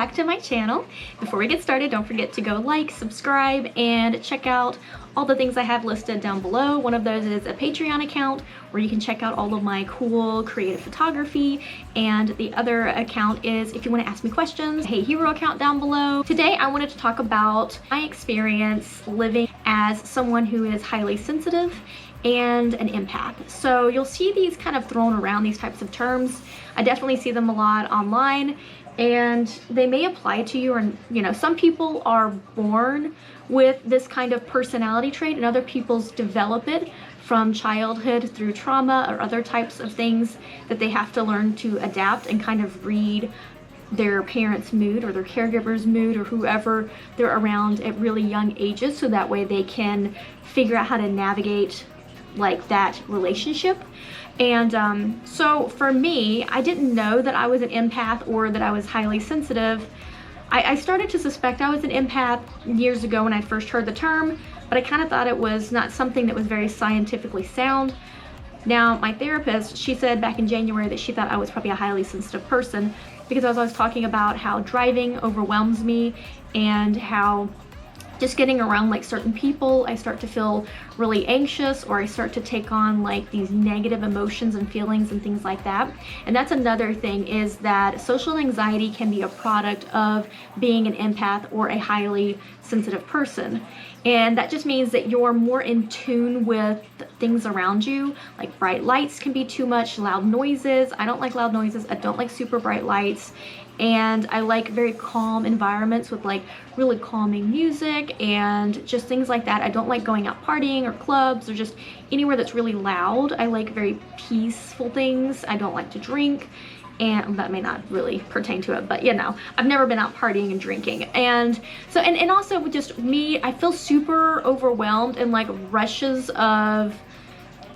back to my channel. Before we get started, don't forget to go like, subscribe, and check out all the things I have listed down below. One of those is a Patreon account where you can check out all of my cool creative photography, and the other account is if you want to ask me questions, Hey Hero account down below. Today I wanted to talk about my experience living as someone who is highly sensitive and an empath. So you'll see these kind of thrown around, these types of terms. I definitely see them a lot online, and they may apply to you. Or, you know, some people are born with this kind of personality trait, and other people's develop it from childhood through trauma or other types of things that they have to learn to adapt and kind of read their parents' mood or their caregiver's mood or whoever they're around at really young ages, so that way they can figure out how to navigate like that relationship. And so for me, I didn't know that I was an empath or that I was highly sensitive. I started to suspect I was an empath years ago when I first heard the term, but I kind of thought it was not something that was very scientifically sound. Now, my therapist, she said back in January that she thought I was probably a highly sensitive person because I was always talking about how driving overwhelms me and how just getting around like certain people, I start to feel really anxious, or I start to take on like these negative emotions and feelings and things like that. And that's another thing, is that social anxiety can be a product of being an empath or a highly sensitive person. And that just means that you're more in tune with things around you. Like bright lights can be too much, loud noises. I don't like loud noises. I don't like super bright lights. And I like very calm environments with like really calming music and just things like that. I don't like going out partying or clubs or just anywhere that's really loud. I like very peaceful things. I don't like to drink, and that may not really pertain to it, but you know, I've never been out partying and drinking. And so, and also with just me, I feel super overwhelmed and like rushes of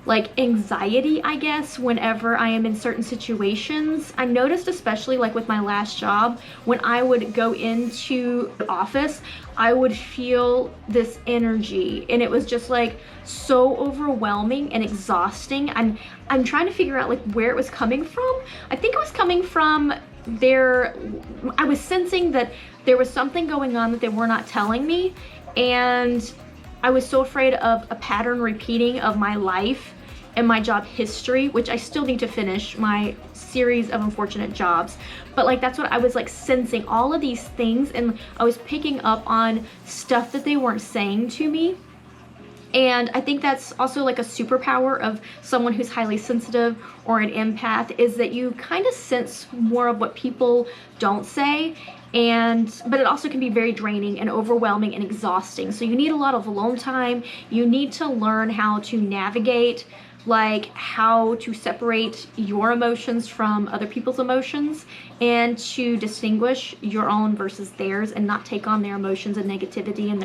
like anxiety, I guess, whenever I am in certain situations. I noticed, especially like with my last job, when I would go into the office, I would feel this energy, and it was just like so overwhelming and exhausting. I'm trying to figure out like where it was coming from. I think it was coming from I was sensing that there was something going on that they were not telling me, and I was so afraid of a pattern repeating of my life and my job history, which I still need to finish my series of unfortunate jobs. But like, that's what I was like sensing, all of these things, and I was picking up on stuff that they weren't saying to me. And I think that's also like a superpower of someone who's highly sensitive or an empath, is that you kind of sense more of what people don't say. But it also can be very draining and overwhelming and exhausting. So you need a lot of alone time. You need to learn how to navigate, like how to separate your emotions from other people's emotions, and to distinguish your own versus theirs, and not take on their emotions and negativity and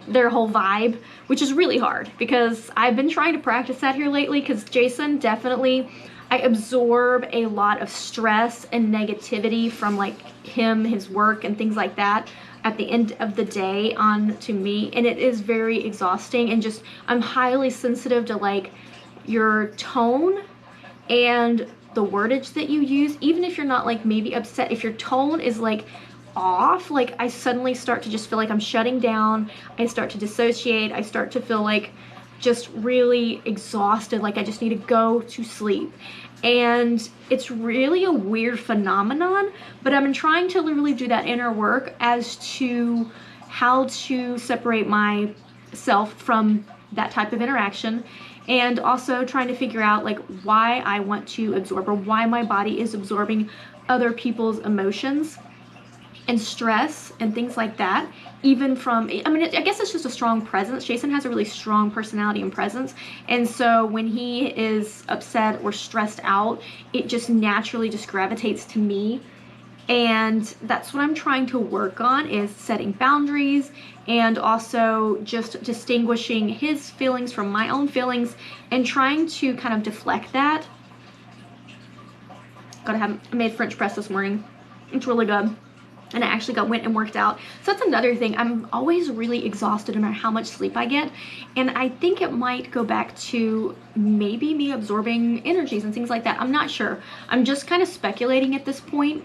their whole vibe, which is really hard because I've been trying to practice that here lately. Because Jason, definitely, I absorb a lot of stress and negativity from like him, his work, and things like that at the end of the day on to me, and it is very exhausting. And just, I'm highly sensitive to like your tone and the wordage that you use. Even if you're not like maybe upset, if your tone is like off, like I suddenly start to just feel like I'm shutting down. I start to dissociate. I start to feel like just really exhausted, like I just need to go to sleep. And it's really a weird phenomenon, but I've been trying to really do that inner work as to how to separate myself from that type of interaction, and also trying to figure out like why I want to absorb, or why my body is absorbing other people's emotions and stress and things like that. Even from, I mean, I guess it's just a strong presence. Jason has a really strong personality and presence, and so when he is upset or stressed out, it just naturally just gravitates to me. And that's what I'm trying to work on, is setting boundaries, and also just distinguishing his feelings from my own feelings, and trying to kind of deflect that. I made French press this morning. It's really good. And I actually went and worked out. So that's another thing. I'm always really exhausted no matter how much sleep I get. And I think it might go back to maybe me absorbing energies and things like that. I'm not sure. I'm just kind of speculating at this point.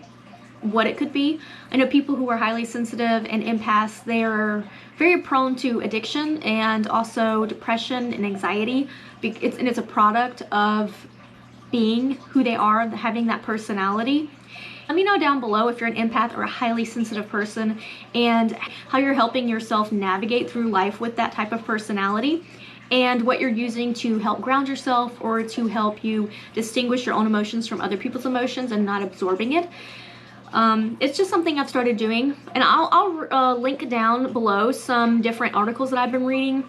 what it could be. I know people who are highly sensitive and empaths, they are very prone to addiction and also depression and anxiety. It's a product of being who they are, having that personality. Let me know down below if you're an empath or a highly sensitive person and how you're helping yourself navigate through life with that type of personality, and what you're using to help ground yourself or to help you distinguish your own emotions from other people's emotions and not absorbing it. It's just something I've started doing, and I'll link down below some different articles that I've been reading.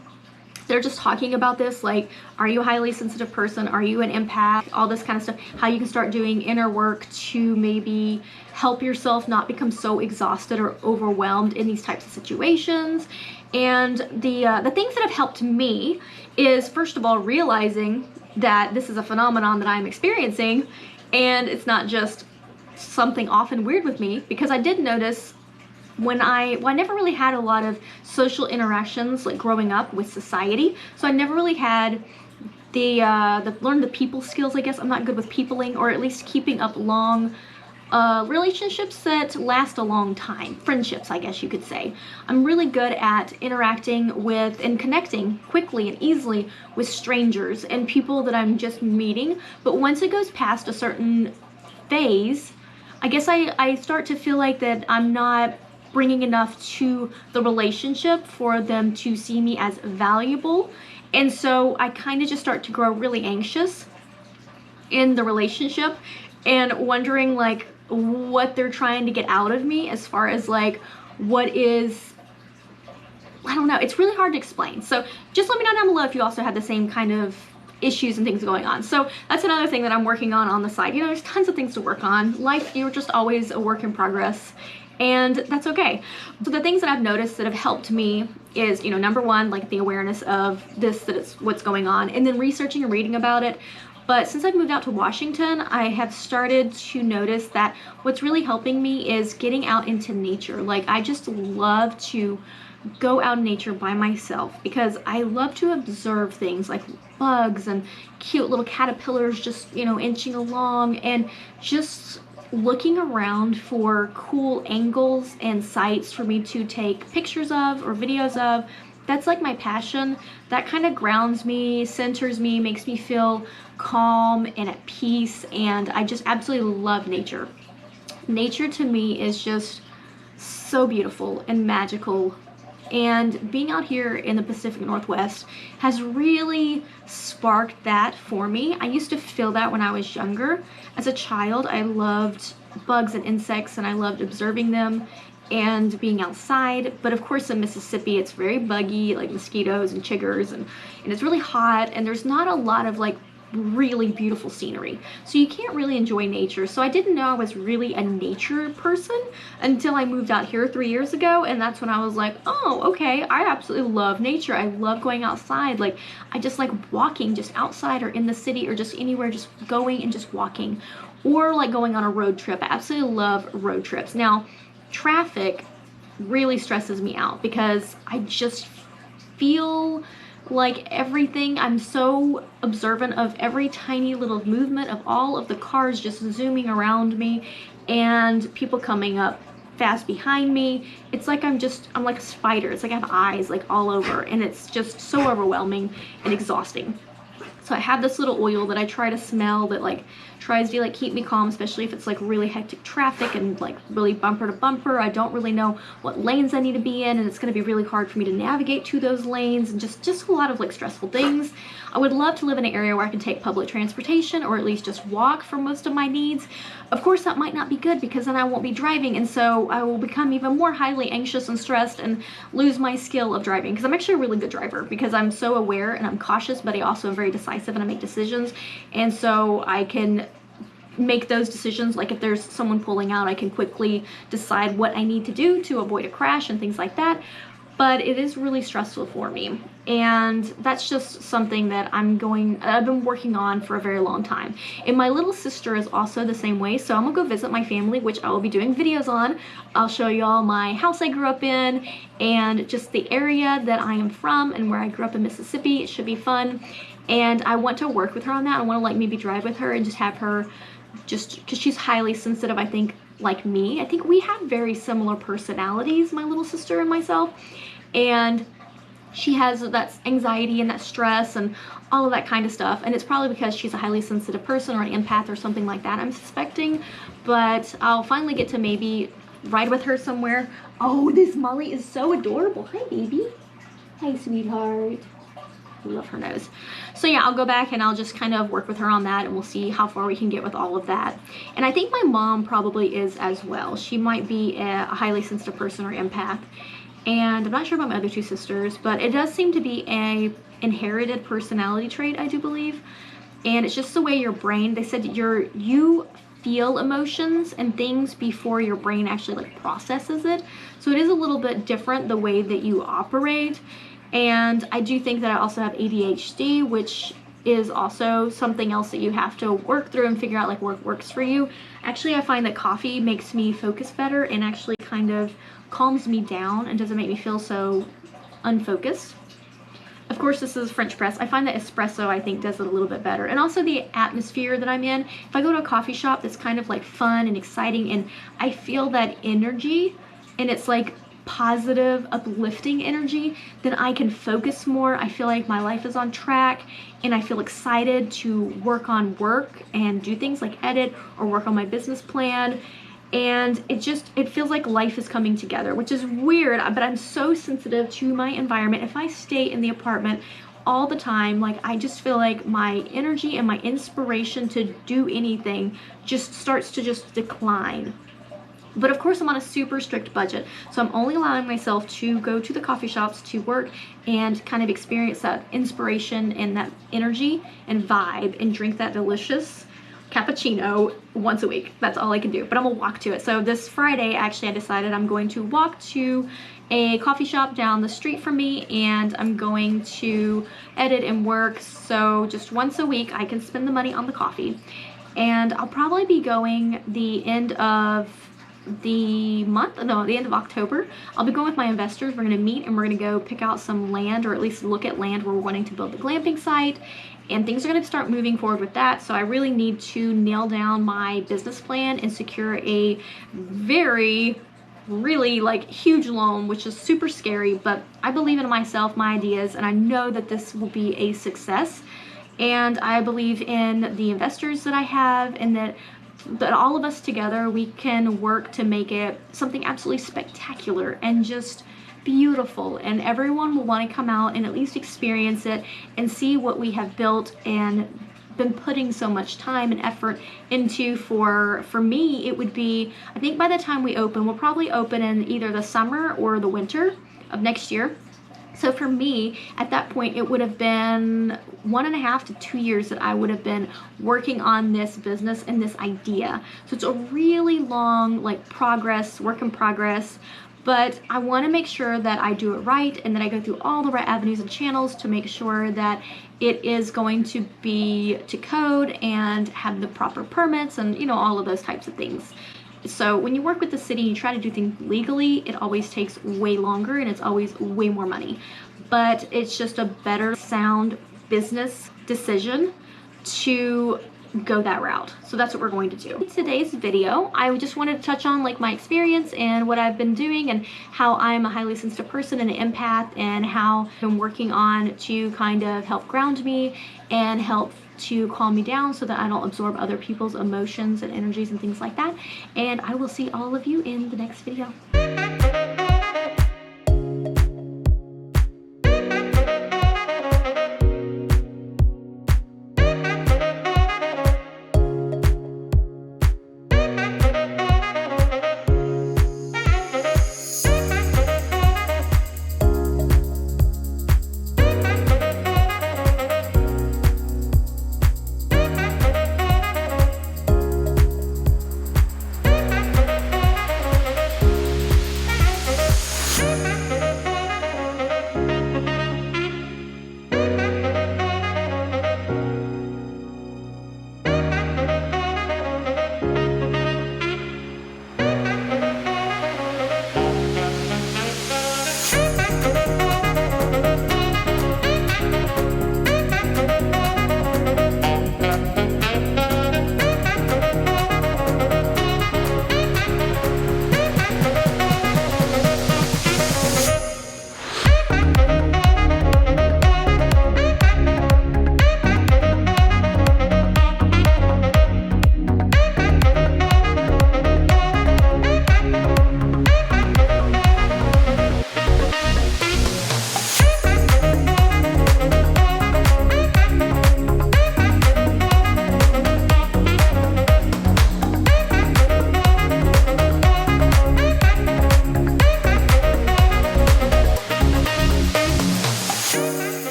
They're just talking about this, like, are you a highly sensitive person? Are you an empath? All this kind of stuff. How you can start doing inner work to maybe help yourself not become so exhausted or overwhelmed in these types of situations. And the things that have helped me is, first of all, realizing that this is a phenomenon that I'm experiencing, and it's not just something often weird with me, because I did notice when I never really had a lot of social interactions like growing up with society, so I never really had learn the people skills, I guess. I'm not good with peopling, or at least keeping up long relationships that last a long time. Friendships, I guess you could say. I'm really good at interacting with and connecting quickly and easily with strangers and people that I'm just meeting, but once it goes past a certain phase, I guess I start to feel like that I'm not bringing enough to the relationship for them to see me as valuable. And so I kind of just start to grow really anxious in the relationship and wondering like what they're trying to get out of me, as far as like what is, I don't know, it's really hard to explain. So just let me know down below if you also have the same kind of issues and things going on. So that's another thing that I'm working on the side. You know, there's tons of things to work on. Life, you're just always a work in progress, and that's okay. So the things that I've noticed that have helped me is, you know, number one, like the awareness of this, that it's what's going on, and then researching and reading about it. But since I've moved out to Washington, I have started to notice that what's really helping me is getting out into nature. Like, I just love to go out in nature by myself, because I love to observe things like bugs and cute little caterpillars just, you know, inching along, and just looking around for cool angles and sights for me to take pictures of or videos of. That's like my passion. That kind of grounds me, centers me, makes me feel calm and at peace, and I just absolutely love nature. Nature to me is just so beautiful and magical, and being out here in the Pacific Northwest has really sparked that for me. I used to feel that when I was younger. As a child, I loved bugs and insects, and I loved observing them and being outside. But of course in Mississippi, it's very buggy, like mosquitoes and chiggers, and it's really hot, and there's not a lot of like really beautiful scenery, so you can't really enjoy nature. So I didn't know I was really a nature person until I moved out here 3 years ago, and that's when I was like, oh, okay, I absolutely love nature. I love going outside. Like, I just like walking just outside or in the city or just anywhere, just going and just walking, or like going on a road trip. I absolutely love road trips. Now, traffic really stresses me out because I just feel like everything, I'm so observant of every tiny little movement of all of the cars just zooming around me and people coming up fast behind me. It's like I'm like a spider. It's like I have eyes like all over, and it's just so overwhelming and exhausting. So I have this little oil that I try to smell that like tries to like keep me calm, especially if it's like really hectic traffic and like really bumper to bumper. I don't really know what lanes I need to be in, and it's going to be really hard for me to navigate to those lanes, and just a lot of like stressful things. I would love to live in an area where I can take public transportation, or at least just walk for most of my needs. Of course, that might not be good, because then I won't be driving, and so I will become even more highly anxious and stressed and lose my skill of driving, because I'm actually a really good driver, because I'm so aware and I'm cautious, but I also am very decisive and I make decisions, and so I can make those decisions. Like if there's someone pulling out, I can quickly decide what I need to do to avoid a crash and things like that. But it is really stressful for me, and that's just something that I've been working on for a very long time. And my little sister is also the same way, so I'm gonna go visit my family, which I will be doing videos on. I'll show y'all my house I grew up in and just the area that I am from and where I grew up in Mississippi. It should be fun, and I want to work with her on that. I want to like maybe drive with her and just have her, just because she's highly sensitive, I think like me. I think we have very similar personalities, my little sister and myself, and she has that anxiety and that stress and all of that kind of stuff, and it's probably because she's a highly sensitive person or an empath or something like that, I'm suspecting. But I'll finally get to maybe ride with her somewhere. Oh, this Molly is so adorable. Hi, baby. Hi, sweetheart. I love her nose. So yeah, I'll go back and I'll just kind of work with her on that, and we'll see how far we can get with all of that. And I think my mom probably is as well. She might be a highly sensitive person or empath. And I'm not sure about my other two sisters, but it does seem to be a inherited personality trait, I do believe. And it's just the way your brain, they said you feel emotions and things before your brain actually like processes it. So it is a little bit different the way that you operate. And I do think that I also have ADHD, which is also something else that you have to work through and figure out like what works for you. Actually, I find that coffee makes me focus better and actually kind of calms me down and doesn't make me feel so unfocused. Of course, this is French press. I find that espresso, I think, does it a little bit better. And also the atmosphere that I'm in. If I go to a coffee shop that's kind of like fun and exciting and I feel that energy and it's like positive, uplifting energy, then I can focus more. I feel like my life is on track and I feel excited to work on work and do things like edit or work on my business plan. And it feels like life is coming together, which is weird, but I'm so sensitive to my environment. If I stay in the apartment all the time, like I just feel like my energy and my inspiration to do anything just starts to just decline. But of course I'm on a super strict budget, so I'm only allowing myself to go to the coffee shops to work and kind of experience that inspiration and that energy and vibe and drink that delicious cappuccino once a week. That's all I can do, but I'm gonna walk to it. So this Friday, actually, I decided I'm going to walk to a coffee shop down the street from me, and I'm going to edit and work. So just once a week, I can spend the money on the coffee. And I'll probably be going the end of the end of October. I'll be going with my investors. We're gonna meet and we're gonna go pick out some land, or at least look at land where we're wanting to build the glamping site. And things are going to start moving forward with that. So I really need to nail down my business plan and secure a really like huge loan, which is super scary, but I believe in myself, my ideas, and I know that this will be a success. And I believe in the investors that I have, and that all of us together, we can work to make it something absolutely spectacular and just beautiful, and everyone will want to come out and at least experience it and see what we have built and been putting so much time and effort into. For me, it would be, I think by the time we open, we'll probably open in either the summer or the winter of next year. So for me, at that point, it would have been 1.5 to 2 years that I would have been working on this business and this idea. So it's a really long work in progress. But I want to make sure that I do it right and that I go through all the right avenues and channels to make sure that it is going to be to code and have the proper permits and, you know, all of those types of things. So when you work with the city and you try to do things legally, it always takes way longer and it's always way more money. But it's just a better sound business decision to go that route. So that's what we're going to do. In today's video, I just wanted to touch on like my experience and what I've been doing and how I'm a highly sensitive person and an empath, and how I'm working on to kind of help ground me and help to calm me down so that I don't absorb other people's emotions and energies and things like that. And I will see all of you in the next video.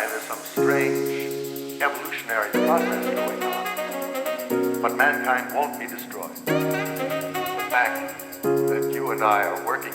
I there's some strange evolutionary process going on. But mankind won't be destroyed. The fact that you and I are working